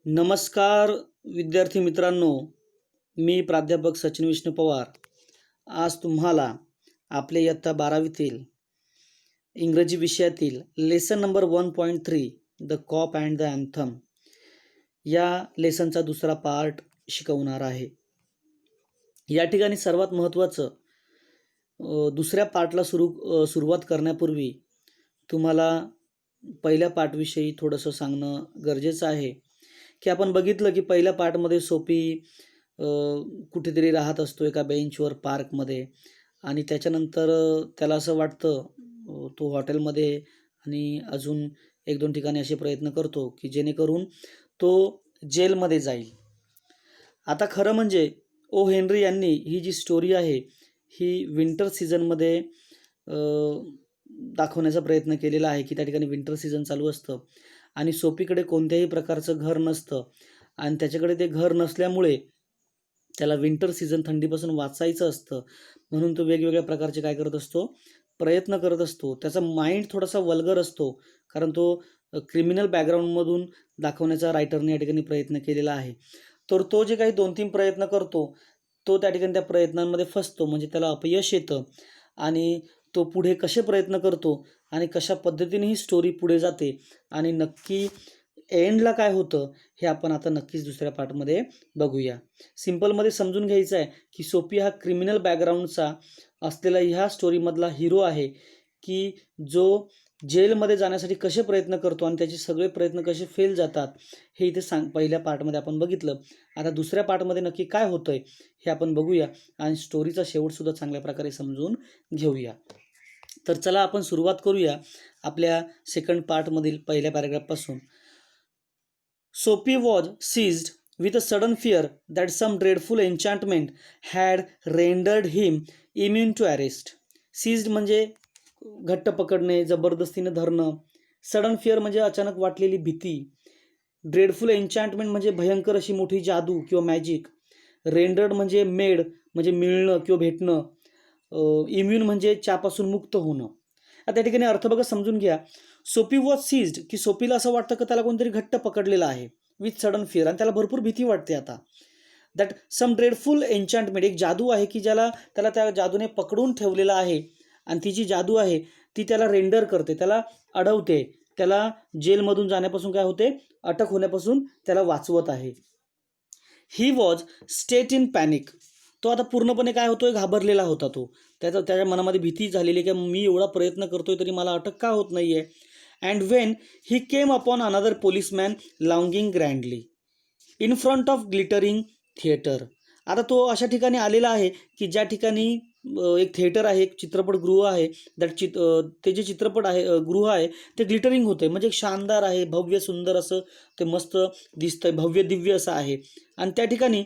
नमस्कार विद्यार्थी मित्रांनो, मी प्राध्यापक सचिन विष्णू पवार आज तुम्हाला आपल्या इयत्ता 12वीतील इंग्रजी विषयातील lesson number 1.3 the cop and the anthem या लेसनचा दुसरा पार्ट शिकवणार आहे। या ठिकाणी सर्वात महत्त्वाचं दुसऱ्या पार्टला सुरुवात करण्यापूर्वी तुम्हाला पहिल्या पार्टविषयी थोडंसं सांगणं गरजेचं आहे की आपण बघितलं की पहिल्या पार्टमध्ये सोपी कुठेतरी राहत असतो एका बेंचवर पार्कमध्ये आणि त्याच्यानंतर त्याला असं वाटतं तो हॉटेलमध्ये आणि अजून एक दोन ठिकाणी असे प्रयत्न करतो की जेणेकरून तो जेलमध्ये जाईल। आता खरं म्हणजे ओ हेनरी यांनी ही जी स्टोरी आहे ही विंटर सीझनमध्ये दाखवण्याचा प्रयत्न केलेला आहे की त्या ठिकाणी विंटर सीझन चालू असतं आणि सोपीकडे कोणत्याही प्रकारचं घर नसतं आणि त्याच्याकडे ते घर नसल्यामुळे त्याला विंटर सीझन थंडीपासून वाचायचं असतं म्हणून तो वेगवेगळ्या प्रकारचे काय करत असतो प्रयत्न करत असतो। त्याचा माइंड थोडासा वल्गर असतो कारण तो क्रिमिनल बॅकग्राऊंडमधून दाखवण्याचा रायटरने या ठिकाणी प्रयत्न केलेला आहे। तर तो जे काही 2-3 प्रयत्न करतो तो त्या ठिकाणी त्या प्रयत्नांमध्ये फसतो म्हणजे त्याला अपयश येतं आणि तो पुढे कसे प्रयत्न करतो आणि कशा पद्धतीने ही स्टोरी पुढे जाते आणि नक्की एंडला काय होतं हे आपण आता नक्कीच दुसऱ्या पार्टमध्ये बघूया। सिंपलमध्ये समजून घ्यायचं आहे की सोपी हा क्रिमिनल बॅकग्राऊंडचा असलेला ह्या स्टोरीमधला हिरो आहे की जो जेलमध्ये जाण्यासाठी कसे प्रयत्न करतो आणि त्याचे सगळे प्रयत्न कसे फेल जातात हे इथे पहिल्या पार्टमध्ये आपण बघितलं। आता दुसऱ्या पार्टमध्ये नक्की काय होतंय हे आपण बघूया आणि स्टोरीचा शेवटसुद्धा चांगल्या प्रकारे समजून घेऊया। तर चला आपण सुरुवात करूया आपल्या सेकंड पार्टमधील पहिल्या पॅराग्राफपासून। Soapy was seized with a sudden fear that some dreadful enchantment had rendered him immune to arrest. Seized म्हणजे घट्ट पकडणे, जबरदस्तीने धरणं. सडन फिअर म्हणजे अचानक वाटलेली भीती. ड्रेडफुल एन्चantment म्हणजे भयंकर अशी मोठी जादू किंवा मॅजिक. रेंडर्ड म्हणजे मेड म्हणजे मिळणं किंवा भेटणं. इम्युन म्हणजे च्यापासून मुक्त होणं। आता त्या ठिकाणी अर्थ बघा समजून घ्या। सोपी वॉज सीज्ड की सोपीला असं वाटतं की त्याला कोणतरी घट्ट पकडलेलं आहे विथ सडन फिअर आणि त्याला भरपूर भीती वाटते। आता दॅट सम ड्रेडफुल एन्चantment एक जादू आहे की त्याला त्या जादूने पकडून ठेवलेलं आहे आणि ती जी जादू आहे ती त्याला रेंडर करते, त्याला अडवते, त्याला जेलमधून जाण्यापासून काय होते अटक होण्यापासून त्याला वाचवत आहे। He was state in panic तो आता पूर्णपणे काय होतोय घाबरलेला होता। तो त्याच्या मनामध्ये भीती झालेली की मी एवढा प्रयत्न करतोय तरी मला अटक का होत नाहीये। And when he came upon another policeman lounging grandly in front of glittering theatre. आता तो अशा ठिकाणी आलेला आहे की ज्या ठिकाणी एक थिएटर आहे, एक चित्रपटगृह आहे। ते जे चित्रपट आहे गृह आहे ते ग्लिटरिंग होते म्हणजे शानदार आहे, भव्य सुंदर असं ते मस्त दिसतंय, भव्य दिव्य असं आहे। आणि त्या ठिकाणी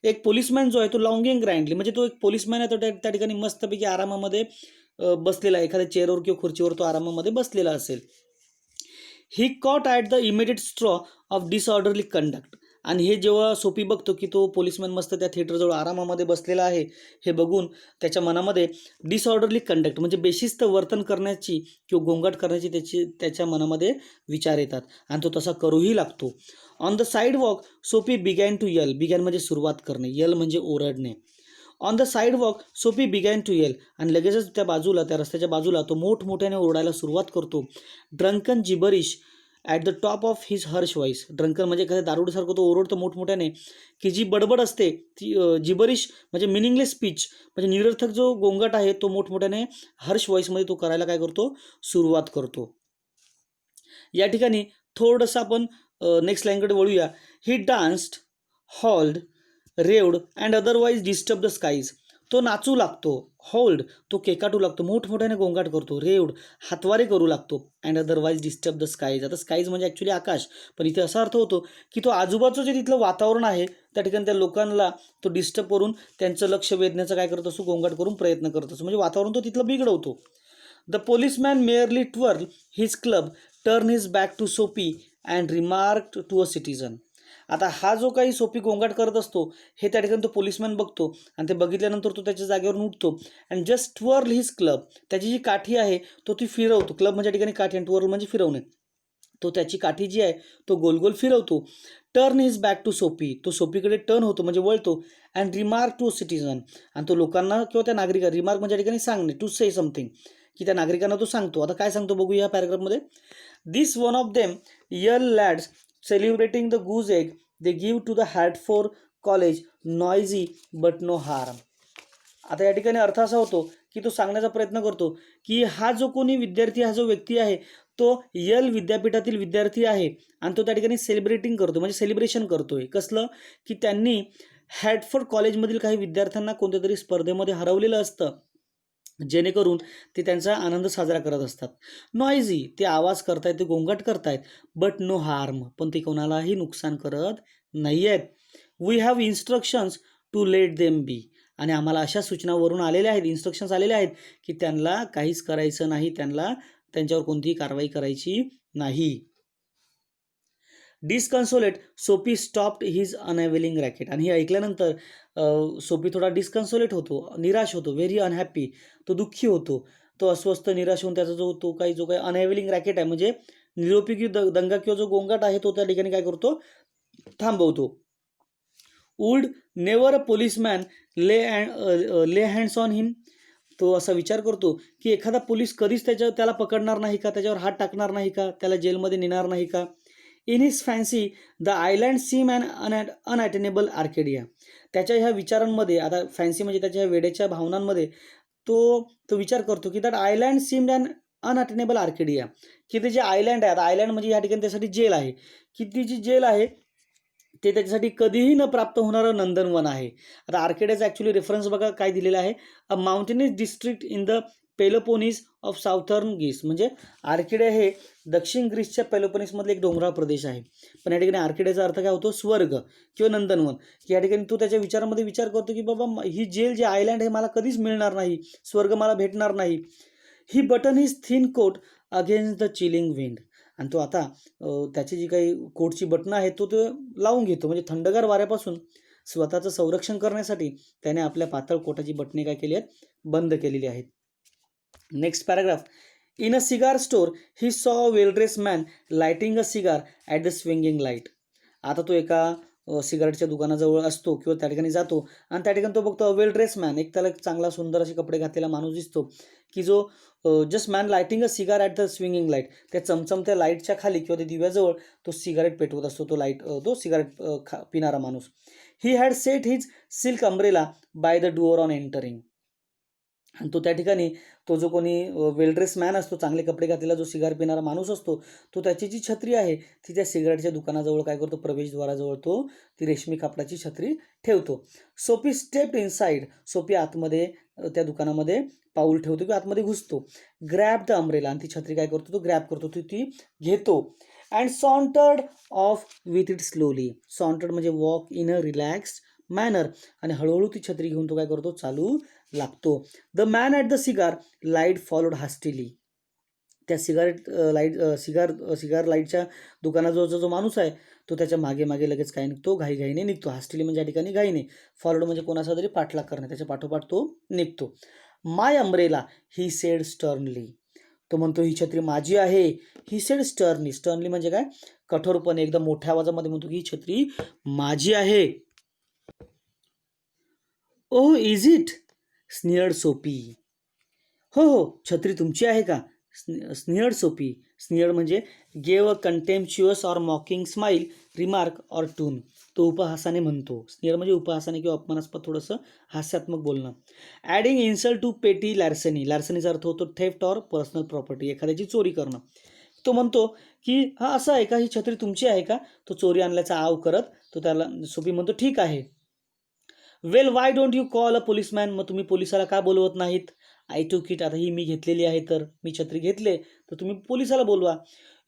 एक पोलिसमॅन जो आहे तो लॉंगिंग ग्रँडली म्हणजे तो एक पोलिसमॅन आहे तो त्या ठिकाणी मस्तपैकी आरामामध्ये बसलेला आहे, एखाद्या चेअरवर किंवा खुर्चीवर तो आरामामध्ये बसलेला असेल। He caught at the immediate straw of disorderly conduct आणि हे जेव्हा सोपी बघतो की तो पोलिसमॅन मस्त त्या थिएटरजवळ आरामामध्ये बसलेला आहे हे बघून त्याच्या मनामध्ये डिसऑर्डरली कंडक्ट म्हणजे बेशिस्त वर्तन करण्याची किंवा गोंगाट करण्याची त्याच्या मनामध्ये विचार येतात आणि तो तसा करूही लागतो। ऑन द साईडवॉक सोपी बिगॅन टू यल, बिगॅन म्हणजे सुरुवात करणे, यल म्हणजे ओरडणे। ऑन द साईडवॉक सोपी बिगॅन टू यल आणि लगेचच त्या रस्त्याच्या बाजूला तो मोठमोठ्याने ओरडायला सुरुवात करतो। Drunken जिबरिश at the top of his Harsh voice, drunken म्हणजे एखाद्या दारुडीसारखं तो ओरडतो मोठमोठ्याने की जी बडबड असते ती जिबरिश म्हणजे मिनिंगलेस स्पीच म्हणजे निरर्थक जो गोंगाट आहे तो मोठमोठ्याने हर्ष व्हॉइसमध्ये तो करायला काय करतो सुरुवात करतो। या ठिकाणी थोडंसं आपण नेक्स्ट लाईनकडे वळूया। He danced, howled, raved and otherwise disturb the skies तो नाचू लागतो, होल्ड तो केकाटू लागतो, मोठमोठ्याने गोंगाट करतो, रेवड हातवारे करू लागतो and otherwise disturb the skies. आता स्काईज म्हणजे ॲक्च्युली आकाश पण इथे असा अर्थ होतो की तो आजूबाजूचं जे तिथलं वातावरण आहे त्या ठिकाणी त्या लोकांना तो डिस्टर्ब करून त्यांचं लक्ष वेधण्याचा काय करत असतो गोंगाट करून प्रयत्न करत असतो म्हणजे वातावरण तो तिथलं बिघडवतो। The policeman merely twirl his club, turn his back to Soapy and remark to a citizen. आता हा जो काही सोपी गोंगाट करत असतो हे त्या ठिकाणी तो पोलिसमॅन बघतो आणि ते बघितल्यानंतर तो त्याच्या जागेवरून उठतो and just twirl his club त्याची जी काठी आहे तो ती फिरवतो। क्लब म्हणजे ठिकाणी काठी आणि ट्वर्ल म्हणजे फिरवणे, तो त्याची काठी जी आहे तो गोल गोल फिरवतो। टर्न हिज बॅक टू सोपी, तो सोपीकडे टर्न होतो म्हणजे वळतो. अँड रिमार्क टू सिटीजन, आणि तो लोकांना किंवा त्या नागरिकांना, रिमार्क म्हणजे या ठिकाणी सांगणे, टू से समथिंग, की त्या नागरिकांना तो सांगतो. आता काय सांगतो बघू या पॅराग्राफमध्ये. This one of them Yale lads celebrating the goose egg they give to the Hartford College noisy but no harm. आता या ठिकाणी अर्थ असा होतो की तो सांगण्याचा प्रयत्न करतो की हा जो कोणी विद्यार्थी, हा जो व्यक्ती आहे तो यल विद्यापीठातील विद्यार्थी आहे आणि तो त्या ठिकाणी सेलिब्रेटिंग करतो, म्हणजे सेलिब्रेशन करतोय. कसलं? की त्यांनी हॅटफोर्ड कॉलेजमधील काही विद्यार्थ्यांना कोणत्या तरी स्पर्धेमध्ये हरवलेलं असतं, जेणेकरून ते त्यांचा आनंद साजरा करत असतात. नॉइझी, ते आवाज करतायत, ते गोंगाट करतायत. बट नो हार्म, पण ते कोणालाही नुकसान करत नाही आहेत. We have instructions to let them be, आणि आम्हाला अशा सूचनावरून आलेल्या आहेत, इन्स्ट्रक्शन्स आलेले आहेत की त्यांना काहीच करायचं नाही, त्यांच्यावर कोणतीही कारवाई करायची नाही. डिस्कन्सोलेट, सोपी स्टॉप्ड हिज अनअवेलिंग रॅकेट, आणि हे ऐकल्यानंतर सोपी थोडा डिस्कन्सोलेट होतो, निराश होतो, व्हेरी अनहॅप्पी, तो दुःखी होतो, तो अस्वस्थ निराश होऊन त्याचा जो काही अनअवेलिंग रॅकेट आहे म्हणजे निरुपयोगी दंगा किंवा जो गोंगाट आहे तो त्या ठिकाणी काय करतो, थांबवतो. वुड नेवर अ पोलिसमॅन ले हँड्स ऑन हिम, तो असा विचार करतो की एखादा पोलीस कधीच त्याला पकडणार नाही का, त्याच्यावर हात टाकणार नाही का, त्याला जेलमध्ये नेणार नाही का. In his fancy the island seem and unattainable Arcadia, त्याच्या ह्या विचारांमध्ये, आता फॅन्सी म्हणजे त्याच्या ह्या वेडेच्या भावनांमध्ये तो विचार करतो की that island seemed and unattainable Arcadia, की ते जे आयलँड आहे, आता आयलँड म्हणजे या ठिकाणी त्यासाठी जेल आहे, की ती जी जेल आहे ते त्याच्यासाठी कधीही न प्राप्त होणारं नंदनवन आहे. आता आर्केडियाचा ॲक्च्युली रेफरन्स बघा काय दिलेला आहे, a mountainous district in the Peloponnese of southern Greece, म्हणजे आर्केडिया हे दक्षिण ग्रीसच्या पेलोपोनीसमधले एक डोंगराळ प्रदेश आहे. पण या ठिकाणी आर्केडियाचा अर्थ काय होतो, स्वर्ग किंवा नंदनवन, की या ठिकाणी तो त्याच्या विचारामध्ये विचार करतो की बाबा ही जेल जे आयलँड हे मला कधीच मिळणार नाही, स्वर्ग मला भेटणार नाही. He button his thin coat against the chilling wind, आणि तो आता त्याची जी काही कोटची बटणं आहेत तो लावून घेतो, म्हणजे थंडगार वाऱ्यापासून स्वतःचं संरक्षण करण्यासाठी त्याने आपल्या पातळ कोटाची बटणे काय केली आहेत, बंद केलेली आहेत. Next paragraph. In a cigar store he saw well dress man lighting a cigar at the swinging light. आता तो एका सिगारेटच्या दुकानाजवळ असतो किंवा त्या ठिकाणी जातो आणि त्या ठिकाणी तो बघतो वेल ड्रेस मॅन, एक त्याला चांगला सुंदर असे कपडे घातलेला माणूस दिसतो की जो just man lighting a cigar at the swinging light, त्या चमचमत्या लाईटच्या खाली किंवा त्या दिव्याजवळ तो सिगारेट पेटवत असतो, तो सिगारेट पिणारा माणूस. He had set his silk umbrella by the door on entering, आणि तो त्या ठिकाणी तो जो कोणी वेल ड्रेस मॅन असतो, चांगले कपडे घातलेला जो सिगार पिणारा माणूस असतो, तो त्याची जी छत्री आहे ती त्या सिगारेटच्या दुकानाजवळ काय करतो, प्रवेशद्वाराजवळ तो ती रेशमी कापडाची छत्री ठेवतो. सोपी स्टेप्ड इनसाइड, सोपी आतमध्ये त्या दुकानामध्ये पाऊल ठेवतो किंवा आतमध्ये घुसतो. ग्रॅब द अम्ब्रेला, आणि ती छत्री काय करतो, तो ग्रॅब करतो, ती घेतो. And sauntered off with it slowly, sauntered म्हणजे walk in a relaxed manner, आणि हळूहळू ती छत्री घेऊन तो काय करतो, चालू लागतो. The man at the cigar light followed hastily, त्या सिगार लाईटच्या दुकानाजवळचा जो माणूस आहे तो त्याच्या मागे मागे लगेच काय निघतो, घाईघाईने निघतो. हास्टिली म्हणजे या ठिकाणी घाईने, फॉलोड म्हणजे कोणाचा तरी पाठलाग करणे, त्याच्या पाठोपाठ तो निघतो. माय अम्ब्रेला ही सेड स्टर्नली, तो म्हणतो ही छत्री माझी आहे. ही सेड स्टर्नली, स्टर्नली म्हणजे काय, कठोरपणे, एकदम मोठ्या आवाजामध्ये म्हणतो की ही छत्री माझी आहे. ओह इज इट, स्नियर्ड सोपी, हो हो छत्री तुमची आहे का, स्नियर्ड सोपी. स्नियर्ड म्हणजे gave a contemptuous or mocking smile, remark or tone, तो उपहासाने म्हणतो. स्नियर म्हणजे उपहासाने किंवा अपमानास्पद थोडंसं हास्यात्मक बोलणं. ॲडिंग इन्सल्ट टू पेटी लॅर्सनी, लॅर्सनीचा अर्थ होतो थेफ्ट ऑर पर्सनल प्रॉपर्टी, एखाद्याची चोरी करणं. तो म्हणतो की हा असं आहे का, ही छत्री तुमची आहे का, तो चोरी आणल्याचा आव करत तो त्याला सोपी म्हणतो ठीक आहे. Well why don't you call a policeman, मग तुम्ही पोलिसाला का बोलवत नाहीत. आय टूक इट, आता ही मी घेतलेली आहे, तर मी छत्री घेतले तर तुम्ही पोलिसाला बोलवा.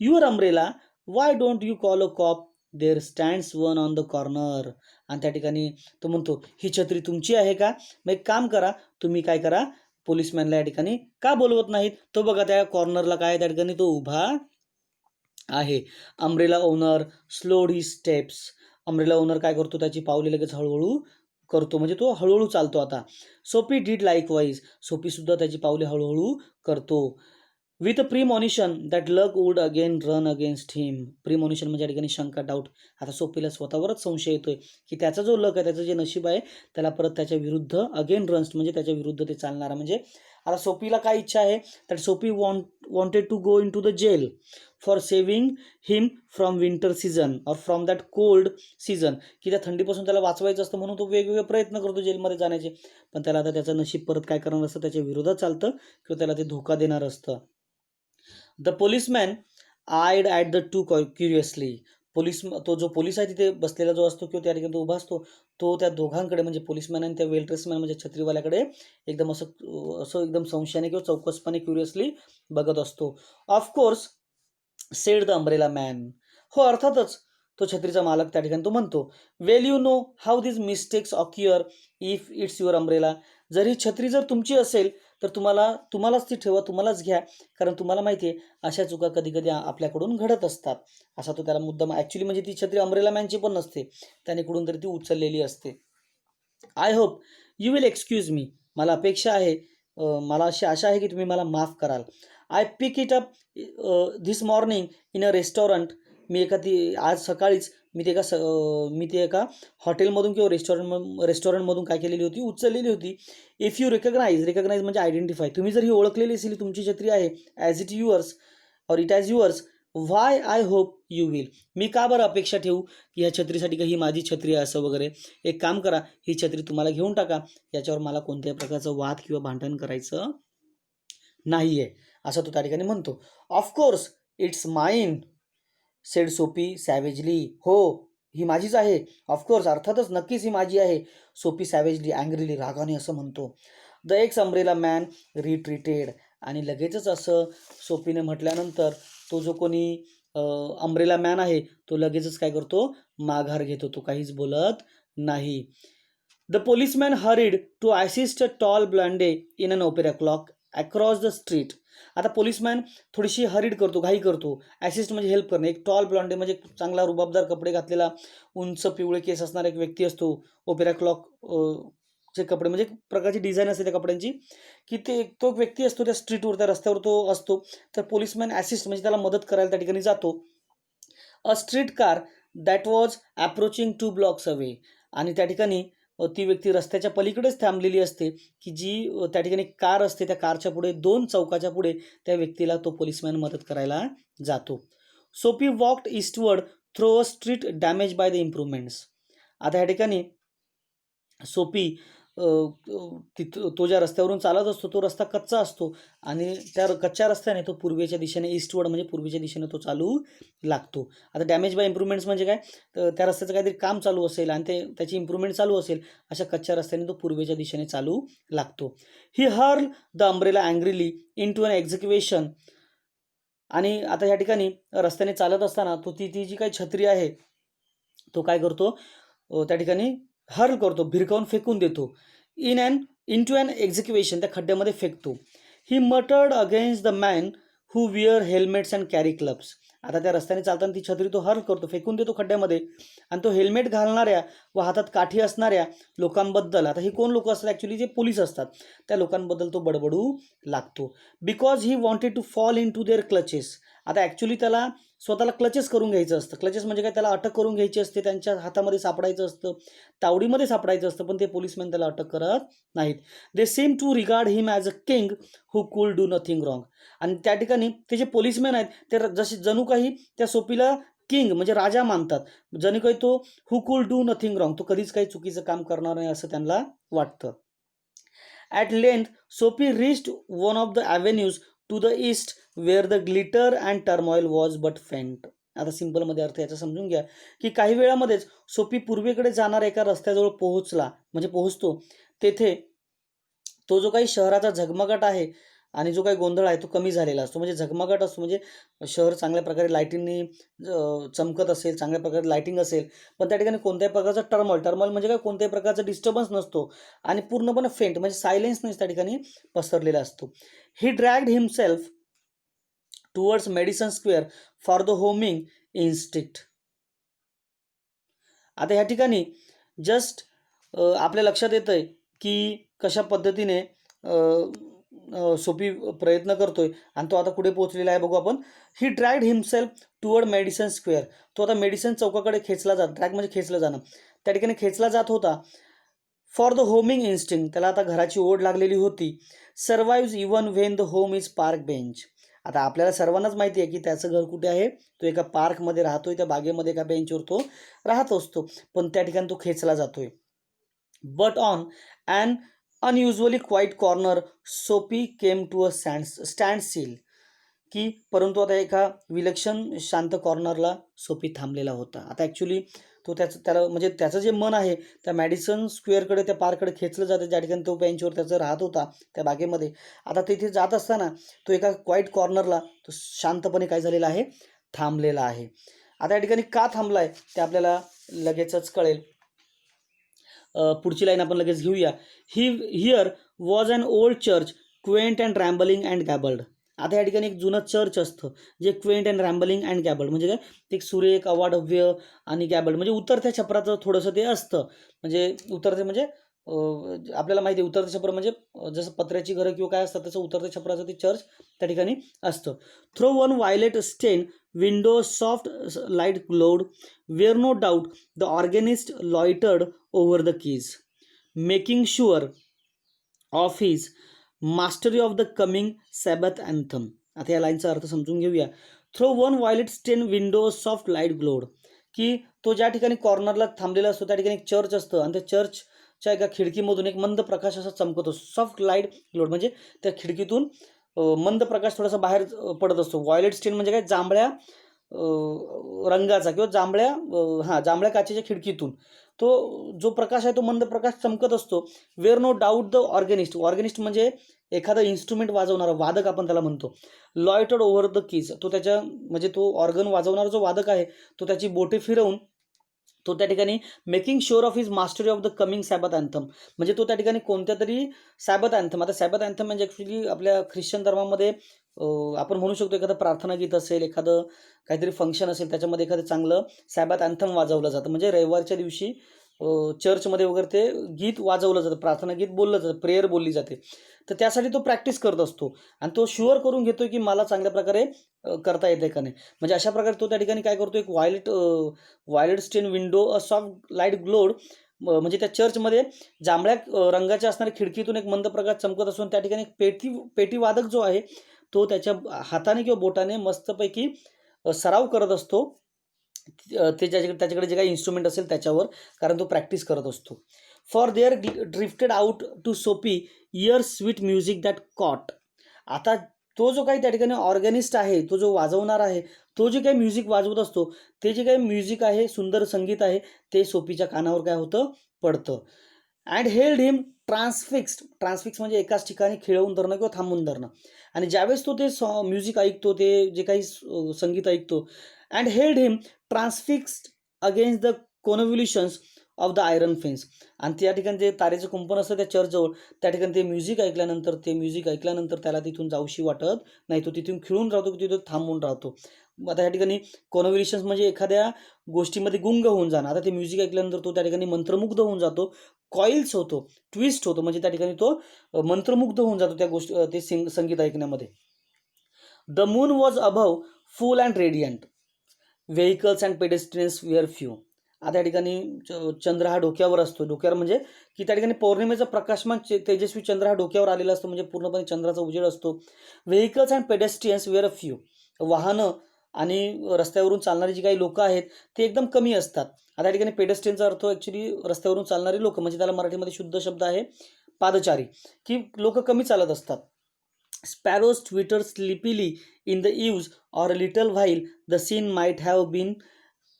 Your umbrella why don't you call a cop, there stands one on the corner, आणि त्या ठिकाणी तो म्हणतो ही छत्री तुमची आहे का, मग एक काम करा, तुम्ही काय करा, पोलिसमॅनला या ठिकाणी का बोलवत नाहीत. तो बघा त्या कॉर्नरला काय त्या ठिकाणी तो उभा आहे. अम्ब्रेला ओनर स्लोड ही स्टेप्स, अम्ब्रेला ओनर काय करतो, त्याची पावले लगेच हळूहळू करतो, म्हणजे तो हळूहळू चालतो आता. सोपी डीड लाईक वाईज, सोपी सुद्धा त्याची पावले हळूहळू करतो. With a premonition that luck would again run against him. Premonition म्हणजे या ठिकाणी शंका, डाऊट. आता सोपीला स्वतःवरच संशय येतोय की त्याचा जो लक आहे, त्याचं जे नशीब आहे, त्याला परत त्याच्या विरुद्ध अगेन रन्स म्हणजे त्याच्या विरुद्ध ते चालणार. म्हणजे आता सोपीला काय इच्छा आहे, that Soapy wanted to go into the jail for saving him from winter season और फ्रॉम दॅट कोल्ड सीझन, की त्या थंडीपासून त्याला वाचवायचं असतं म्हणून तो वेगवेगळे प्रयत्न करतो जेलमध्ये जाण्याचे. पण त्याला आता त्याचं नशीब परत काय करणार असतं, त्याच्या विरोधात चालतं किंवा त्याला ते धोका देणार असतं. The policeman eyed at the two curiously. तो जो पोलीस आहे तिथे बसलेला जो असतो किंवा त्या ठिकाणी तो उभा असतो, तो त्या दोघांकडे म्हणजे पोलिसमॅन आणि त्या वेल ड्रेसमॅन म्हणजे छत्रीवाल्याकडे एकदम असं असं एकदम संशयाने किंवा चौकसपणे क्युरियसली बघत असतो. Of course said the umbrella man. हो, अर्थातच तो छत्रीचा मालक त्या ठिकाणी तो म्हणतो. Well you know how this mistakes occur if it's your umbrella. जर ही छत्री जर तुमची असेल तर तुम्हालाच ती ठेवा, तुम्हालाच घ्या, कारण तुम्हाला माहिती आहे अशा चुका कधी कधी आपल्याकडून घडत असतात. असा तो त्याला मुद्दाम, ॲक्च्युली म्हणजे ती छत्री अम्ब्रेला मॅनची पण नसते, त्याने कुठून तरी ती उचललेली असते. I hope you will excuse me. मला अपेक्षा आहे, मला अशी आशा आहे की तुम्ही मला माफ कराल. I pick it up this morning in a restaurant. आज सकाळीच मी ते एका हॉटेलमधून किंवा रेस्टॉरंटमधून काय केलेली होती, उचललेली होती. इफ यू रिकग्नाइज म्हणजे आयडेंटिफाय. तुम्ही जर ही ओळखलेली असेल, तुमची छत्री आहे, as it yours or it as yours, why I hope you will. मी का बरं अपेक्षा ठेवू की ह्या छत्रीसाठी का ही माझी छत्री आहे असं वगैरे. एक काम करा, ही छत्री तुम्हाला घेऊन टाका, याच्यावर मला कोणत्याही प्रकारचं वाद किंवा भांडण करायचं नाही आहे, असं तो त्या ठिकाणी म्हणतो. ऑफकोर्स इट्स माइन, सेड सोपी सॅवेजली. हो, ही माझीच आहे. ऑफकोर्स, अर्थातच, नक्कीच ही माझी आहे. सोपी सॅवेजली, अँग्रीली, रागाने असं म्हणतो. The x umbrella man retreated. आणि लगेचच असं सोपीने म्हटल्यानंतर तो जो कोणी अम्ब्रेला मॅन आहे तो लगेचच काय करतो, माघार घेतो, तो काहीच बोलत नाही. The policeman hurried to assist a tall blonde in an opera cloak across the street. आता पोलिसमॅन थोडीशी हरीड करतो, घाई करतो. ॲसिस्ट म्हणजे हेल्प करणे. एक टॉल ब्लॉन्डे म्हणजे चांगला रुबाबदार कपडे घातलेला, उंच पिवळे केस असणारा एक व्यक्ती असतो. ओपेरा क्लॉक चे कपडे म्हणजे एक प्रकारची डिझाईन असते त्या कपड्यांची, की तो एक व्यक्ती असतो त्या स्ट्रीटवर, त्या रस्त्यावर तो असतो. तर पोलिसमॅन असिस्ट म्हणजे त्याला मदत करायला त्या ठिकाणी जातो. A street car that was approaching 2 blocks away. आणि त्या ठिकाणी ती व्यक्ती रस्त्याच्या पलीकडेच थांबलेली असते, की जी त्या ठिकाणी कार असते, त्या कारच्या पुढे 2 चौकाच्या पुढे त्या व्यक्तीला तो पोलिसमॅन मदत करायला जातो. Soapy walked eastward through a street damage by the improvements. आता या ठिकाणी सोपी तो ज्या रस्त्यावरून चालत असतो तो रस्ता कच्चा असतो आणि त्या कच्च्या रस्त्याने तो पूर्वेच्या दिशेने, ईस्टवर्ड म्हणजे पूर्वेच्या दिशेने तो चालू लागतो. आता डॅमेज बाय इम्प्रूव्हमेंट्स म्हणजे काय, तर त्या रस्त्याचं काहीतरी काम चालू असेल आणि त्याची इम्प्रूव्हमेंट चालू असेल, अशा कच्च्या रस्त्याने तो पूर्वेच्या दिशेने चालू लागतो. He hurled the umbrella angrily into an execution. आणि आता या ठिकाणी रस्त्याने चालत असताना ती जी काही छत्री आहे तो काय करतो, त्या ठिकाणी हर्ल करतो, भिरकावून फेकून देतो. इन टू अन एक्झिक्युशन, त्या खड्ड्यामध्ये फेकतो. He muttered against the man who wear helmets and carry clubs. आता त्या रस्त्याने चालताना ती छत्री तो हर्ल करतो, फेकून देतो खड्ड्यामध्ये. आणि तो हेल्मेट घालणाऱ्या व हातात काठी असणाऱ्या लोकांबद्दल, आता ही कोण लोक असतात, ॲक्च्युली जे पोलीस असतात, त्या लोकांबद्दल तो बडबडू लागतो. Because he wanted to fall into their clutches. आता ॲक्च्युली त्याला स्वतःला क्लचेस करून घ्यायचं असतं. क्लचेस म्हणजे काय, त्याला अटक करून घ्यायची असते, त्यांच्या हातामध्ये सापडायचं असतं, तावडीमध्ये सापडायचं असतं, पण ते पोलिसमॅन त्याला अटक करत नाहीत. They seem to regard him as a king who could do nothing wrong. आणि त्या ठिकाणी ते जे पोलिसमॅन आहेत ते जणू काही त्या सोपीला किंग म्हणजे राजा मानतात, जणू काही तो हू कुल डू नथिंग रॉंग, तो कधीच काही चुकीचं काम करणार नाही असं त्यांना वाटतं. At length Soapy reached one of the avenues to the east where the glitter and turmoil was but faint. आता सिंपलमध्ये अर्थ याचा समजून घ्या की काही वेळामध्येच सोपी पूर्वेकडे जाणाऱ्या एका रस्त्याजवळ पोहोचतो. तेथे तो जो काही शहराचा झगमगाट आहे आणि जो काही गोंधळ आहे तो कमी झालेला असतो. म्हणजे झगमगाट असतो म्हणजे शहर चांगल्या प्रकारे लाईटिंगनी चमकत असेल, चांगल्या प्रकारे लाईटिंग असेल, पण त्या ठिकाणी कोणत्याही प्रकारचा टर्मॉईल म्हणजे काय, कोणत्याही प्रकारचा डिस्टर्बन्स नसतो आणि पूर्णपणे फेंट म्हणजे सायलेन्सनेस त्या ठिकाणी पसरलेला असतो. He dragged himself towards Madison Square for the homing instinct. आता ह्या ठिकाणी जस्ट आपल्या लक्षात येतंय की कशा पद्धतीने सोपी प्रयत्न करतोय आणि तो आता कुठे पोहोचलेला आहे बघू आपण. ही dragged himself toward medicine square. तो आता मेडिसन चौकाकडे खेचला जात, ड्रॅग म्हणजे खेचलं जाणं, त्या ठिकाणी खेचला जात होता. फॉर द होमिंग इन्स्टिंग, त्याला आता घराची ओढ लागलेली होती. Survives even when the home is park bench. आता आपल्याला सर्वांनाच माहिती आहे की त्याचं घर कुठे आहे, तो एका पार्कमध्ये राहतोय, त्या बागेमध्ये एका बेंचवर तो राहत असतो, पण त्या ठिकाणी तो खेचला जातोय. But on an unusually quiet corner Soapy came to a standstill. की परंतु आता एका विलक्षण शांत कॉर्नरला सोपी थांबलेला होता. आता ॲक्च्युली तो त्याला म्हणजे त्याचं जे मन आहे त्या मॅडिसन स्क्वेअरकडे, त्या पार्ककडे खेचलं जातं, ज्या ठिकाणी तो बेंचवर त्याचं राहत होता त्या बागेमध्ये. आता तिथे जात असताना तो एका क्वाईट कॉर्नरला तो शांतपणे काय झालेला आहे, थांबलेला आहे. आता या ठिकाणी का थांबला आहे ते आपल्याला लगेचच कळेल. पुढची लाईन आपण लगेच घेऊया. Here was an old church quaint and rambling and gabled. आता या ठिकाणी एक जुनं चर्च असतं जे quaint and rambling and gabled म्हणजे काय, ते एक सुरेख अवाढव्य आणि गॅबल्ड म्हणजे उतरत्या छपराचं थोडंसं ते असतं. म्हणजे उतरते म्हणजे आपल्याला माहिती आहे उतरते छपर म्हणजे जसं पत्र्याची घरं किंवा काय असतात तसं उतरत्या छपराचं ते चर्च त्या ठिकाणी असतं. Through one violet stain window soft light glowed where no doubt the organist loitered over the keys making sure of his mastery of the coming Sabbath anthem. आता या लाईनचा अर्थ समजून घेऊया. Through one violet stain window soft light glowed, की तो ज्या ठिकाणी कॉर्नरला थांबलेला असतो त्या ठिकाणी एक चर्च असतं आणि त्या चर्चच्या एका खिडकीमधून एक मंद प्रकाश असा चमकतो. सॉफ्ट लाईट ग्लोड म्हणजे त्या खिडकीतून मंद प्रकाश थोडासा बाहेर पडत असतो. व्हायलेट स्टेन म्हणजे काय, जांभळ्या रंगाचा किंवा जांभळ्या काचेच्या खिडकीतून तो जो प्रकाश आहे तो मंद प्रकाश चमकत असतो. Where no doubt the organist म्हणजे एखादा इन्स्ट्रुमेंट वाजवणारा वादक आपण त्याला म्हणतो. लॉयटर्ड ओव्हर द कीज, तो त्याच्या म्हणजे तो ऑर्गन वाजवणारा जो वादक आहे तो त्याची बोटे फिरवून तो त्या ठिकाणी making sure of his mastery of the coming Sabbath anthem म्हणजे तो त्या ठिकाणी कोणत्या तरी सॅबथ अँथम. आता सॅबथ अँथम म्हणजे ॲक्च्युली आपल्या ख्रिश्चन धर्मामध्ये आपण म्हणू शकतो एखादं प्रार्थना गीत असेल, एखादं काहीतरी फंक्शन असेल, त्याच्यामध्ये एखादं चांगलं सॅबथ अँथम वाजवलं जातं. म्हणजे रविवारच्या दिवशी चर्चमध्ये वगैरे ते गीत वाजवलं जातं, प्रार्थना गीत बोललं जातं, प्रेयर बोलली जाते. तर त्यासाठी तो प्रॅक्टिस करत असतो आणि तो शुअर करून घेतो की मला चांगल्या प्रकारे करता येते का नाही. म्हणजे अशा प्रकारे तो त्या ठिकाणी काय करतो, एक violet stain window a soft light glowed म्हणजे त्या चर्चमध्ये जांभळ्या रंगाच्या असणाऱ्या खिडकीतून एक मंद प्रकाश चमकत असून त्या ठिकाणी पेटी वादक जो आहे तो त्याच्या हाताने किंवा बोटाने मस्तपैकी सराव करत असतो ते त्याच्याकडे जे काही इन्स्ट्रुमेंट असेल त्याच्यावर, कारण तो प्रॅक्टिस करत असतो. For there drifted out to Soapy ear sweet music that caught. आता तो जो काही त्या ठिकाणी ऑर्गॅनिस्ट आहे, तो जो वाजवणार आहे, तो जे काही म्युझिक वाजवत असतो ते जे काही म्युझिक आहे, सुंदर संगीत आहे, ते सोपीच्या कानावर काय होतं, पडतं. अँड हेल्ड हिम ट्रान्सफिक्स म्हणजे एकाच ठिकाणी खिळवून धरणं किंवा थांबून धरणं. आणि ज्यावेळेस तो ते म्युझिक ऐकतो, ते जे काही संगीत ऐकतो, and held him transfixed against the convolutions of the iron fence. आणि त्या ठिकाणी ते तारेचं कुंपण असतं त्या चर्चजवळ, त्या ठिकाणी ते म्युझिक ऐकल्यानंतर त्याला तिथून जाऊशी वाटत नाही, तो तिथून खिळून राहतो, तिथून थांबून राहतो. आता या ठिकाणी कॉन्व्होल्युशन्स म्हणजे एखाद्या गोष्टीमध्ये गुंग होऊन जाणं. आता ते म्युझिक ऐकल्यानंतर तो त्या ठिकाणी मंत्रमुग्ध होऊन जातो, कॉइल्स होतो, ट्विस्ट होतो, म्हणजे त्या ठिकाणी तो मंत्रमुग्ध होऊन जातो त्या गोष्टी ते संगीत ऐकण्यामध्ये. The moon was above full and radiant vehicles and pedestrians were few. आता या ठिकाणी चंद्र हा डोक्यावर असतो, डोक्यावर म्हणजे की त्या ठिकाणी पौर्णिमेचा प्रकाशमान तेजस्वी चंद्र हा डोक्यावर आलेला असतो, म्हणजे पूर्णपणे चंद्राचा उजेड असतो. Vehicles and pedestrians were few, वाहनं आणि रस्त्यावरून चालणारी जी काही लोकं आहेत ते एकदम कमी असतात. आता या ठिकाणी पेडेस्ट्रियनचा अर्थ ॲक्च्युली रस्त्यावरून चालणारी लोकं, म्हणजे त्याला मराठीमध्ये शुद्ध शब्द आहे पादचारी, की लोक कमी चालत असतात. Sparrows twitter sleepily in the eaves or little while the scene might have been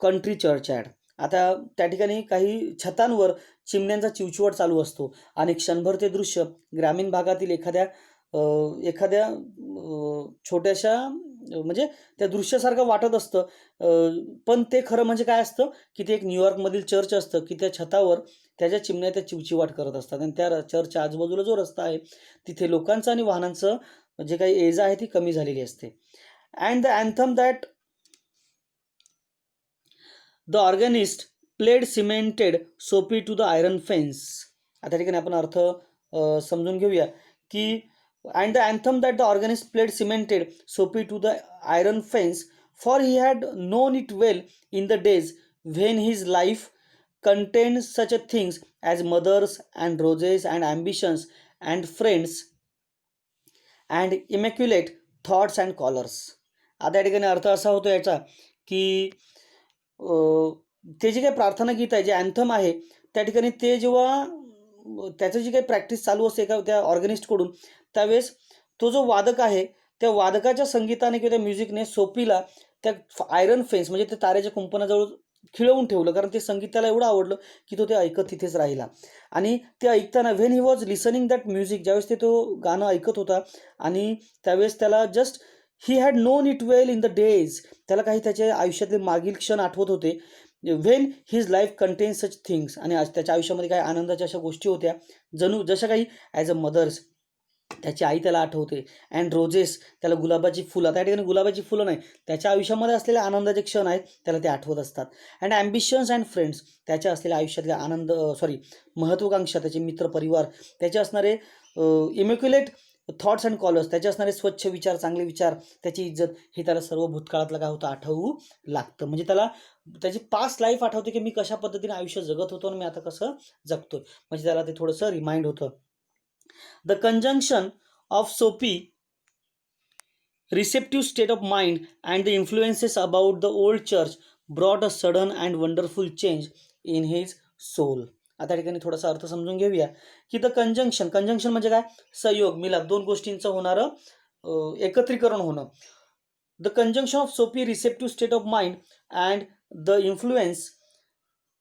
country churchyard. आता त्या ठिकाणी काही छतांवर चिमण्यांचा चिवचिवाट चालू असतो आणि क्षणभर ते दृश्य ग्रामीण भागातील एखाद्या छोट्याशा म्हणजे त्या दृश्यासारखं वाटत असतं. पण ते खरं म्हणजे काय असतं की ते एक न्यूयॉर्कमधील चर्च असतं की त्या छतावर त्याच्या चिमण्या त्या चिवचिवाट करत असतात आणि त्या चर्चच्या आजूबाजूला जो रस्ता आहे तिथे लोकांचं आणि वाहनांचं जे काही एजा आहे ती कमी झालेली असते. And the anthem that the organist played cemented Soapy to the iron fence. आता ठिकाणी आपण अर्थ समजून घेऊया की And the anthem that the organist played cemented Sophie to the iron fence, for he had known it well in the days when his life contained such a things as mothers and roses and ambitions and friends and immaculate thoughts and colors. आता या ठिकाणी अर्थ असा होतो याचा की ते जे काही प्रार्थना गीत आहे, जे अँथम आहे, त्या ठिकाणी ते जेव्हा त्याचं जी काही प्रॅक्टिस चालू असते का त्या ऑर्गनिस्टकडून, त्यावेळेस तो जो वादक आहे, त्या वादकाच्या संगीताने किंवा त्या म्युझिकने सोपीला त्या आयरन फेन्स म्हणजे ते ताऱ्याच्या कुंपणाजवळ खिळवून ठेवलं, कारण ते संगीत त्याला एवढं आवडलं की तो ते ऐकत तिथेच राहिला. आणि ते ऐकताना when he was listening that music, ज्यावेळेस ते तो गाणं ऐकत होता आणि त्यावेळेस त्याला just he had non it well in the days, त्याला काही त्याच्या आयुष्यातले मागील क्षण आठवत होते. When his life content such things, आणि आज त्याच्या आयुष्यामध्ये काही आनंदाच्या अशा गोष्टी होत्या जणू जशा काही ॲज अ मदर्स, त्याची आई त्याला आठवते. अँड रोजेस, त्याला गुलाबाची फुलं, त्या ठिकाणी गुलाबाची फुलं नाही, त्याच्या आयुष्यामध्ये असलेले आनंदाचे क्षण आहेत त्याला ते आठवत असतात. अँड ॲम्बिशन्स अँड फ्रेंड्स, त्याच्या असलेल्या आयुष्यातले आनंद महत्त्वाकांक्षा, त्याचे मित्र परिवार, त्याचे असणारे इमॅक्युलेट थॉट्स अँड कॉलर्स, त्याचे असणारे स्वच्छ विचार, चांगले विचार, त्याची इज्जत, हे त्याला सर्व भूतकाळातलं काय होतं आठवू लागतं. म्हणजे त्याला त्याची पास्ट लाईफ आठवते की मी कशा पद्धतीने आयुष्य जगत होतो आणि मी आता कसं जगतोय, म्हणजे त्याला ते थोडंसं रिमाइंड होतं. The conjunction of Sophie receptive state of mind and the influences about the old church brought a sudden and wonderful change in his soul. आता ठिकाणी थोडासा अर्थ समजून घेऊया की द कंजंक्शन, कंजंक्शन म्हणजे काय, संयोग, मिलाप, दोन गोष्टींचं होणारं एकत्रीकरण होणं. The conjunction of Soapy receptive state of mind and the influence,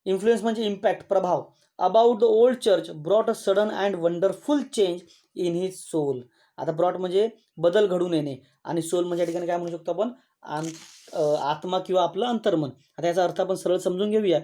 influence म्हणजे इम्पॅक्ट, प्रभाव, about the old church brought a sudden and wonderful change in his soul. आता ब्रॉट म्हणजे बदल घडून येणे आणि सोल म्हणजे या ठिकाणी काय म्हणू शकतो आपण, आत्मा किंवा आपलं अंतर्मन. आता याचा अर्थ आपण सरळ समजून घेऊया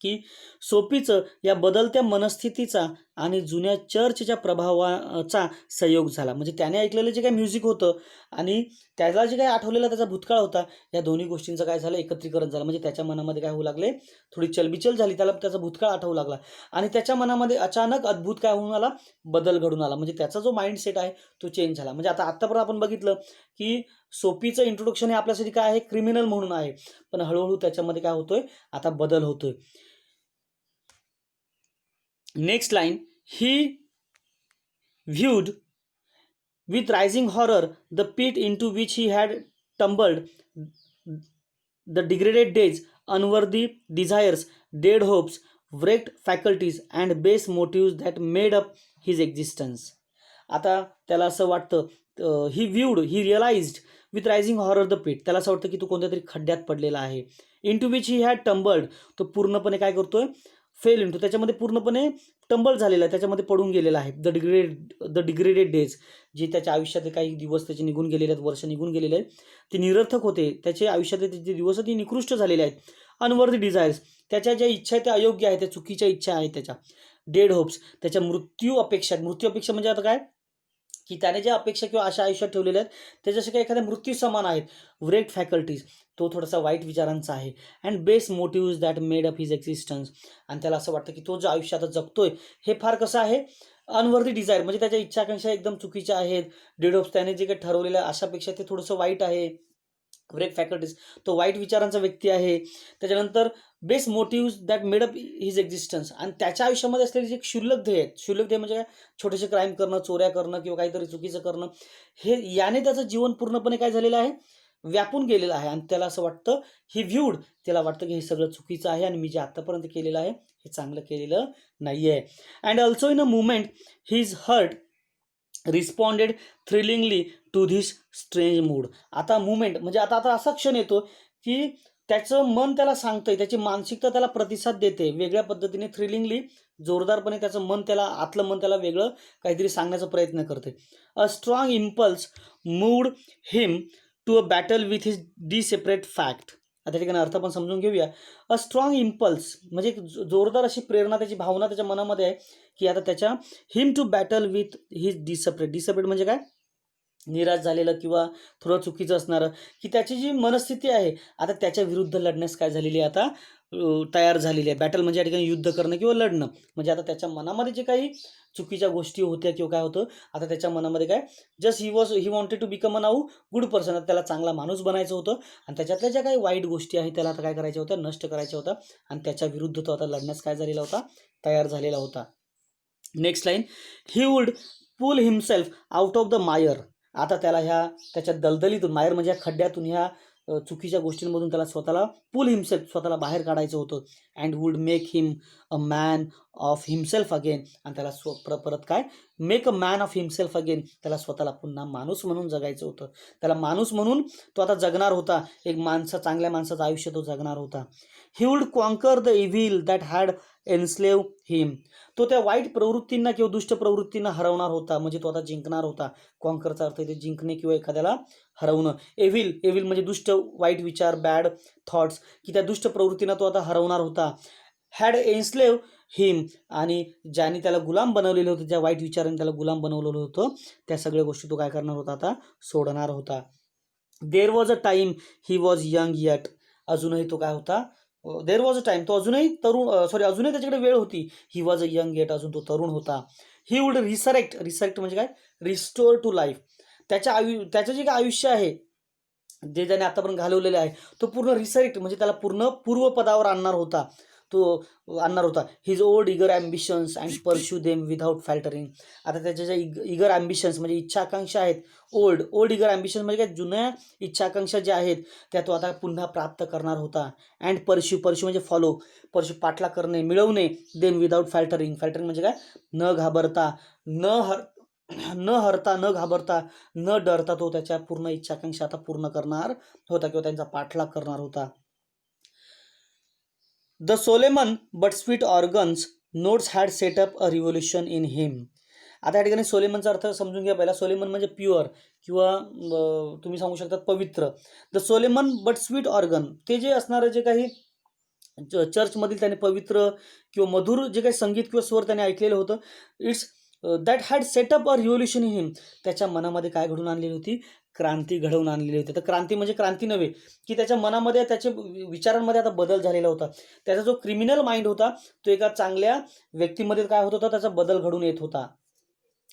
की सोपीचं या बदलत्या मनस्थितीचा आणि जुन्या चर्चच्या प्रभावाचा संयोग झाला. म्हणजे त्याने ऐकलेलं जे काही म्युझिक होतं आणि त्याला जे काही आठवलेला त्याचा भूतकाळ होता, या दोन्ही गोष्टींचं काय झालं, एकत्रीकरण झालं. म्हणजे त्याच्या मनामध्ये काय होऊ लागले, थोडी चलबिचल झाली, त्याला त्याचा भूतकाळ आठवू लागला आणि त्याच्या मनामध्ये अचानक अद्भुत काय होऊन आला, बदल घडून आला. म्हणजे त्याचा जो माइंडसेट आहे तो चेंज झाला. म्हणजे आता आत्तापर्यंत आपण बघितलं की सोपीचं इंट्रोडक्शन हे आपल्यासाठी काय आहे, क्रिमिनल म्हणून आहे, पण हळूहळू त्याच्यामध्ये काय होतोय, आता बदल होतोय. Next line, he viewed with rising horror the pit into which he had tumbled, the degraded days, unworthy desires, dead hopes, wrecked faculties and base motives that made up his existence. आता त्याला असं वाटतं, he viewed, he realized with rising horror the pit, त्याला असं वाटतं की तो कोणत्या तरी खड्ड्यात पडलेला आहे. Into which he had tumbled, तो पूर्णपणे काय करतोय, फेल इंटू, त्याच्यामध्ये पूर्णपणे टंबल झालेला आहे, त्याच्यामध्ये पडून गेलेला आहे. द डिग्रेडेड डेज, जे त्याच्या आयुष्यातले काही दिवस त्याचे निघून गेलेले आहेत, वर्ष निघून गेलेले आहेत, ते निरर्थक होते, त्याचे आयुष्यातले जे दिवस ते निकृष्ट झालेले आहेत. अनवर्दी डिझायर्स, त्याच्या ज्या इच्छा आहेत त्या अयोग्य आहेत, त्या चुकीच्या इच्छा आहेत त्याच्या. डेड होप्स, त्याच्या मृत्यू अपेक्षा म्हणजे आता काय की त्याने ज्या अपेक्षा किंवा आशा आयुष्यात ठेवलेल्या आहेत त्याच्याशी काही एखाद्या मृत्यू समान आहेत. व्रेक्ड फॅकल्टीज, तो थोडासा वाईट विचारांचा आहे. And base motives that made up his existence, आणि त्याला असं वाटतं की तो जो आयुष्यात जगतोय हे फार कसं आहे, अनवर्दी डिझायर, म्हणजे त्याच्या इच्छाकांक्षा एकदम चुकीच्या आहेत. डेड होप्स, त्याने जे काही ठरवलेलं आहे आशापेक्षा ते थोडंसं वाईट आहे. व्रेक फॅकल्टीज, तो वाईट विचारांचा व्यक्ती आहे. त्याच्यानंतर base motives that made up his existence, आणि त्याच्या आयुष्यामध्ये असलेले जे क्षुल्लक ध्येय आहेत, क्षुल्लक ध्येय म्हणजे काय, छोटेसे क्राईम करणं, चोऱ्या करणं किंवा काहीतरी चुकीचं करणं, हे याने त्याचं जीवन पूर्णपणे काय झालेलं आहे, व्यापून गेलेलं आहे. आणि त्याला असं वाटतं, ही व्ह्यूड, त्याला वाटतं की हे सगळं चुकीचं आहे आणि मी जे आत्तापर्यंत केलेलं आहे हे चांगलं केलेलं नाही आहे. And also in a moment his heart responded thrillingly to this strange mood. आता मुवमेंट म्हणजे आता असा क्षण येतो की त्याचं मन त्याला सांगतंय, त्याची मानसिकता त्याला प्रतिसाद देते वेगळ्या पद्धतीने, थ्रिलिंगली, जोरदारपणे त्याचं मन त्याला, आतलं मन त्याला वेगळं काहीतरी सांगण्याचा प्रयत्न करते. A strong impulse moved him to a battle with his desperate fact. आता ठिकाणी अर्थ आपण समजून घेऊया. अ स्ट्रॉंग इम्पल्स म्हणजे जोरदार अशी प्रेरणा, त्याची भावना त्याच्या मनामध्ये आहे की आता त्याच्या हिम टू बॅटल विथ हिज डिसेपरेट म्हणजे काय, निराश झालेलं किंवा थोडं चुकीचं असणारं, की त्याची जी मनस्थिती आहे, आता त्याच्या विरुद्ध लढण्यास काय झालेली आहे आता तयार झालेली आहे. बॅटल म्हणजे या ठिकाणी युद्ध करणं किंवा लढणं. म्हणजे आता त्याच्या मनामध्ये जे काही चुकीच्या गोष्टी होत्या किंवा काय होतं, आता त्याच्या मनामध्ये काय just he wanted to become a now good person. त्याला चांगला माणूस बनायचं होतं आणि त्याच्यातल्या ज्या काही वाईट गोष्टी आहेत त्याला आता काय करायच्या होत्या, नष्ट करायच्या होत्या आणि त्याच्या विरुद्ध तो आता लढण्यास काय झालेला होता, तयार झालेला होता. Next line, he would pull himself out of the mire. आता त्याला त्याच्या दलदलीतून, मायर म्हणजे ह्या खड्ड्यातून, चुकीच्या गोष्टींमधून त्याला स्वतःला पुल हिमसेल्फ, स्वतःला बाहेर काढायचं होतं. And would make him a man of himself again. आणि त्याला परत काय make a man of himself again, त्याला स्वतःला पुन्हा माणूस म्हणून जगायचं होतं. त्याला माणूस म्हणून तो आता जगणार होता. एक चांगल्या माणसाचं आयुष्य तो जगणार होता. He would conquer the evil that had enslave him. तो त्या वाईट प्रवृत्तींना किंवा दुष्ट प्रवृत्तींना हरवणार होता. म्हणजे तो आता जिंकणार होता. कॉन्करचा अर्थ इथे जिंकणे किंवा एखाद्याला हरवणं. एव्हिल म्हणजे दुष्ट, वाईट विचार, बॅड थॉट्स, की त्या दुष्ट प्रवृत्तींना तो आता हरवणार होता. हॅड एन्स्लेव हिम, आणि ज्याने त्याला गुलाम बनवलेलं होतं, ज्या वाईट विचारांनी त्याला गुलाम बनवलेलं होतं, त्या सगळ्या गोष्टी तो काय करणार होता, आता सोडणार होता. There was a time he was young eight. अजूनही तो काय होता, देर वॉज अ टाइम, तो अजूनही अजूनही त्याच्याकडे वेळ होती. He was a young eight, अजून तो तरुण होता. ही वुड रिसरेक्ट म्हणजे काय, रिस्टोर टू लाईफ. त्याचं जे काय आयुष्य आहे, जे त्याने आतापर्यंत घालवलेलं आहे, तो पूर्ण रिसरेक्ट म्हणजे त्याला पूर्ण पूर्वपदावर आणणार होता. His old eager ambitions and pursue them without faltering. आता त्याच्या ज्या इगर ॲम्बिशन्स म्हणजे इच्छा आकांक्षा आहेत, ओल्ड इगर ॲम्बिशन्स म्हणजे काय, जुन्या इच्छा आकांक्षा ज्या आहेत त्या तो आता पुन्हा प्राप्त करणार होता. अँड परश्यू म्हणजे परश्यू पाठला करणे, मिळवणे. देम विदाऊट फॅल्टरिंग म्हणजे काय, न घाबरता, न घाबरता, न डरता तो त्याच्या पूर्ण इच्छा आकांक्षा आता पूर्ण करणार होता किंवा त्यांचा पाठलाग करणार होता. The solemn but sweet organs notes had set up a revolution in him. आता या ठिकाणी सोलेमनचा अर्थ समजून घ्या पहिला. सोलेमन म्हणजे प्युअर किंवा तुम्ही सांगू शकता पवित्र. The solemn but sweet organ, ते जे असणारं जे काही चर्चमधील त्याने पवित्र किंवा मधुर जे काही संगीत किंवा स्वर त्याने ऐकलेलं होतं, it's that had setup a revolution in हिम. त्याच्या मनामध्ये काय घडून आणलेली होती, क्रांती घडवून आणलेली होती. तर क्रांती म्हणजे क्रांती नव्हे, की त्याच्या मनामध्ये, त्याच्या विचारांमध्ये आता बदल झालेला होता. त्याचा जो क्रिमिनल माइंड होता तो एका चांगल्या व्यक्तीमध्ये काय होत होता, त्याचा बदल घडून येत होता.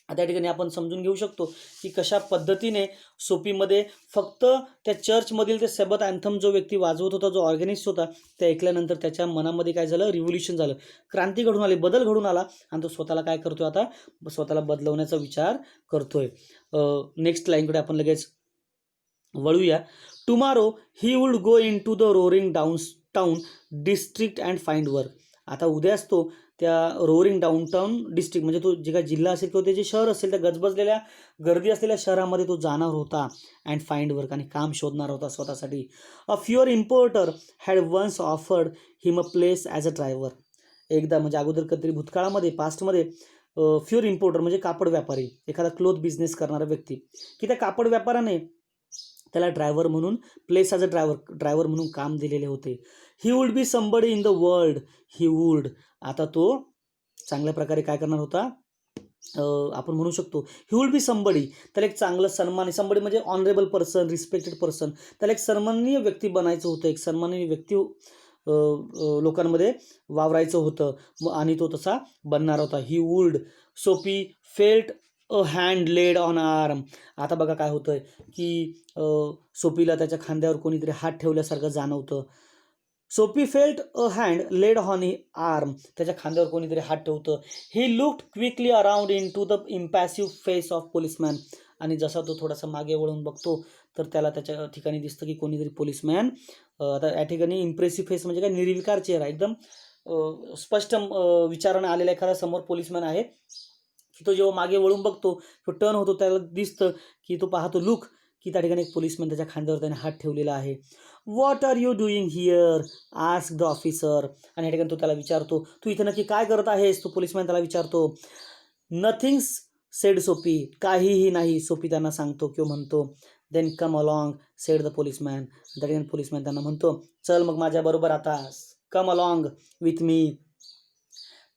त्या ठिकाणी आपण समजून घेऊ शकतो की कशा पद्धतीने सोपीमध्ये फक्त त्या चर्चमधील ते सबत अँथम जो व्यक्ती वाजवत होता, जो ऑर्गॅनिस्ट होता, ते ऐकल्यानंतर त्याच्या मनामध्ये काय झालं, रिव्होल्युशन झालं, क्रांती घडून आली, बदल घडून आला आणि तो स्वतःला काय करतोय, आता स्वतःला बदलवण्याचा विचार करतोय. नेक्स्ट लाईनकडे आपण लगेच वळूया. Tomorrow he would go into the roaring town district and find work. आता उद्याच तो त्या रोरिंग डाऊनटाऊन डिस्ट्रिक्ट म्हणजे तो जे काही जिल्हा असेल किंवा ते जे शहर असेल, त्या गजबजलेल्या गर्दी असलेल्या शहरामध्ये तो जाणार होता. अँड फाइंड वर्क, आणि काम शोधणार होता स्वतःसाठी. A fur importer had once offered him a place as a driver. एकदा म्हणजे अगोदर कधीतरी भूतकाळामध्ये, पास्टमध्ये, फ्युअर इम्पोर्टर म्हणजे कापड व्यापारी, एखादा क्लोथ बिझनेस करणारा व्यक्ती, की त्या कापड व्यापाराने त्याला ड्रायव्हर म्हणून, प्लेस ॲज अ ड्रायव्हर म्हणून काम दिलेले होते. He would be somebody in the world. He would, आता तो चांगल्या प्रकारे काय करणार होता, आपण म्हणू शकतो ही वुड बी समबडी, त्याला एक चांगलं सन्मानी, समबडी म्हणजे ऑनरेबल पर्सन, रिस्पेक्टेड पर्सन, त्याला एक सन्माननीय व्यक्ती बनायचं होतं, एक सन्माननीय व्यक्ती लोकांमध्ये वावरायचं होतं आणि तो तसा बनणार होता. He would, Soapy felt a hand laid on arm. आता बघा काय होतंय की सोफीला त्याच्या खांद्यावर कोणीतरी हात ठेवल्यासारखं जाणवतं. Soapy felt a hand laid on arm, त्याच्या खांद्यावर कोणीतरी हात ठेवतं. He looked quickly around into the impassive face of policeman. आणि जसा तो थोडासा मागे वळून बघतो तर त्याला त्याच्या ठिकाणी दिसतं की कोणीतरी पोलिसमॅन, आता या ठिकाणी इम्प्रेसिव्ह फेस म्हणजे काय, निर्विकार चेहरा, एकदम स्पष्ट विचाराने आलेला एखादा समोर पोलिसमॅन आहे, की तो जेव्हा मागे वळून बघतो, तो टर्न होतो, त्याला दिसतं की तो पाहतो लुक, की त्या ठिकाणी एक पोलिसमॅन त्याच्या खांद्यावर त्याने हात ठेवलेला आहे. What are you doing here, ask the officer. आणि या ठिकाणी तो त्याला विचारतो, तू इथं नक्की काय करत आहेस, तो पोलिसमॅन त्याला विचारतो. नथिंग सेड सोफी, काहीही नाही, सोफी त्यांना सांगतो किंवा म्हणतो. Then come along said the policeman. त्या ठिकाणी पोलिसमॅन त्यांना म्हणतो, चल मग माझ्याबरोबर आता, come along with me.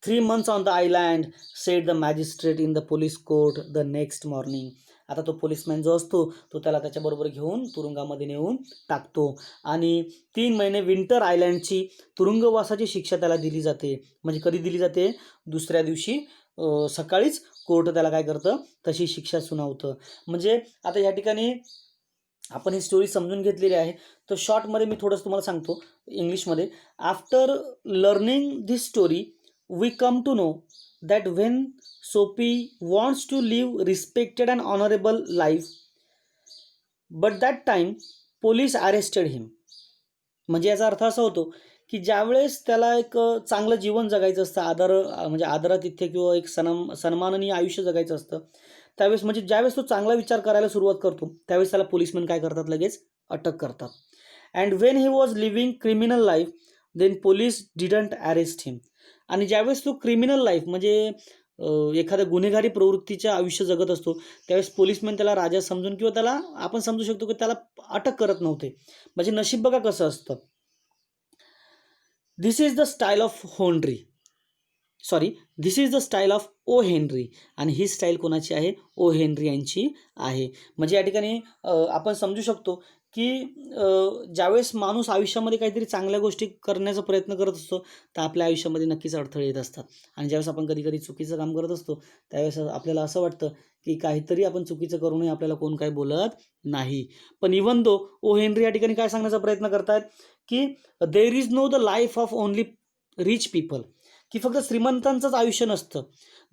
3 months on the island, said the magistrate in the police court the next morning. आता तो पोलिसमॅन जो असतो तो त्याला त्याच्याबरोबर घेऊन तुरुंगामध्ये नेऊन टाकतो आणि 3 महिने विंटर आयलँडची तुरुंगवासाची शिक्षा त्याला दिली जाते. म्हणजे कधी दिली जाते? दुसऱ्या दिवशी सकाळीच कोर्ट त्याला काय करतं? तशी शिक्षा सुनावतं. म्हणजे आता या ठिकाणी आपण ही स्टोरी समजून घेतलेली आहे. तर शॉर्टमध्ये मी थोडंसं तुम्हाला सांगतो इंग्लिशमध्ये. After learning this story we come to know that when Soapy wants to live respected and honourable life but that time police arrested him. म्हणजे याचा अर्थ असा होतो की ज्यावेळेस त्याला एक चांगलं जीवन जगायचं असतं, म्हणजे आदरातिथ्य किंवा एक सन्माननीय आयुष्य जगायचं असतं, त्यावेळेस म्हणजे ज्यावेळेस तो चांगला विचार करायला सुरुवात करतो त्यावेळेस त्याला पोलिसमॅन काय करतात? लगेच अटक करतात. And when he was living criminal life then police didn't arrest him. आणि ज्यावेळेस तो क्रिमिनल लाईफ म्हणजे एखाद्या गुन्हेगारी प्रवृत्तीचं आयुष्य जगत असतो त्यावेळेस पोलिसमॅन त्याला राजा समजून किंवा त्याला आपण समजू शकतो की त्याला अटक करत नव्हते. म्हणजे नशीब बघा कसं असतं. This is the style of this is the style of O Henry. आणि ही स्टाईल कोणाची आहे? ओ हेनरी यांची आहे. म्हणजे या ठिकाणी आपण समजू शकतो की ज्यावेळेस माणूस आयुष्यामध्ये काहीतरी चांगल्या गोष्टी करण्याचा प्रयत्न करत असतो तर आपल्या आयुष्यामध्ये नक्कीच अडथळे येत असतात. आणि ज्यावेळेस आपण कधी कधी चुकीचं काम करत असतो त्यावेळेस आपल्याला असं वाटतं की काहीतरी आपण चुकीचं करू नये, आपल्याला कोण काही बोलत नाही. पण इवन दो ओ हेनरी या ठिकाणी काय सांगण्याचा प्रयत्न करतात की there is no the life of only rich people. की फक्त श्रीमंतांचंच आयुष्य नसतं.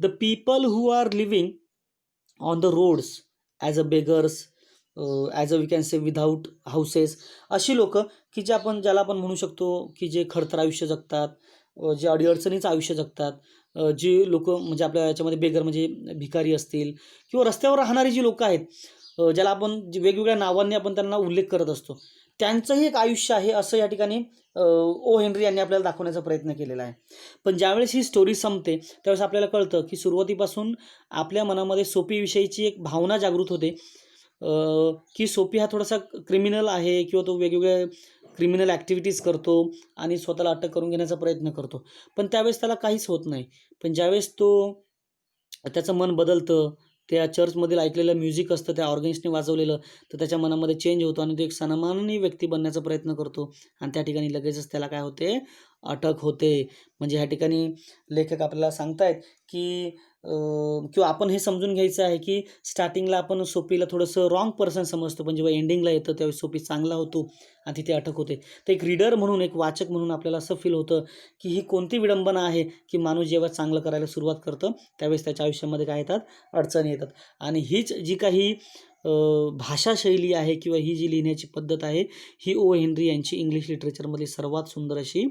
The people who are living on the roads as a beggars, as a we can say without houses, अशी लोकं की ज्याला आपण म्हणू शकतो की जे खडतर आयुष्य जगतात, जे अडीअडचणीचं आयुष्य जगतात, जी लोकं म्हणजे आपल्या याच्यामध्ये बेगर म्हणजे भिकारी असतील किंवा रस्त्यावर राहणारी जी लोकं आहेत, ज्याला आपण वेगवेगळ्या नावांनी आपण त्यांना उल्लेख करत असतो, त्यांचंही एक आयुष्य आहे असं या ठिकाणी ओ हेनरी यांनी आपल्याला दाखवण्याचा प्रयत्न केलेला आहे. पण ज्यावेळेस ही स्टोरी संपते त्यावेळेस आपल्याला कळतं की सुरुवातीपासून आपल्या मनामध्ये सोपीविषयीची एक भावना जागृत होते की सोपी हा थोडासा क्रिमिनल आहे किंवा तो वेगवेगळ्या क्रिमिनल ॲक्टिव्हिटीज करतो आणि स्वतःला अटक करून घेण्याचा प्रयत्न करतो. पण त्यावेळेस त्याला काहीच होत नाही. पण ज्यावेळेस त्याचं मन बदलतं, त्या चर्चमधील ऐकलेलं म्युझिक असतं त्या ऑर्गन्सने वाजवलेलं, तर त्याच्या मनामध्ये चेंज होतो आणि तो एक सन्माननीय व्यक्ती बनण्याचा प्रयत्न करतो आणि त्या ठिकाणी लगेचच त्याला काय होते? अटक होते. म्हणजे ह्या ठिकाणी लेखक आपल्याला सांगतायत की किंवा आपण हे समजून घ्यायचं आहे की स्टार्टिंगला आपण सोपीला थोडंसं रॉंग पर्सन समजतो, पण जेव्हा एंडिंगला येतं त्यावेळेस सोपी चांगला होतो आणि तिथे अटक होते. तर एक रीडर म्हणून, एक वाचक म्हणून आपल्याला असं फील होतं की ही कोणती विडंबना आहे की माणूस जेव्हा चांगलं करायला सुरुवात करतं त्यावेळेस त्याच्या आयुष्यामध्ये काय येतात? अडचणी येतात. आणि हीच जी काही भाषाशैली आहे किंवा ही जी लिहिण्याची पद्धत आहे ही ओ हेनरी यांची इंग्लिश लिटरेचरमधली सर्वात सुंदर अशी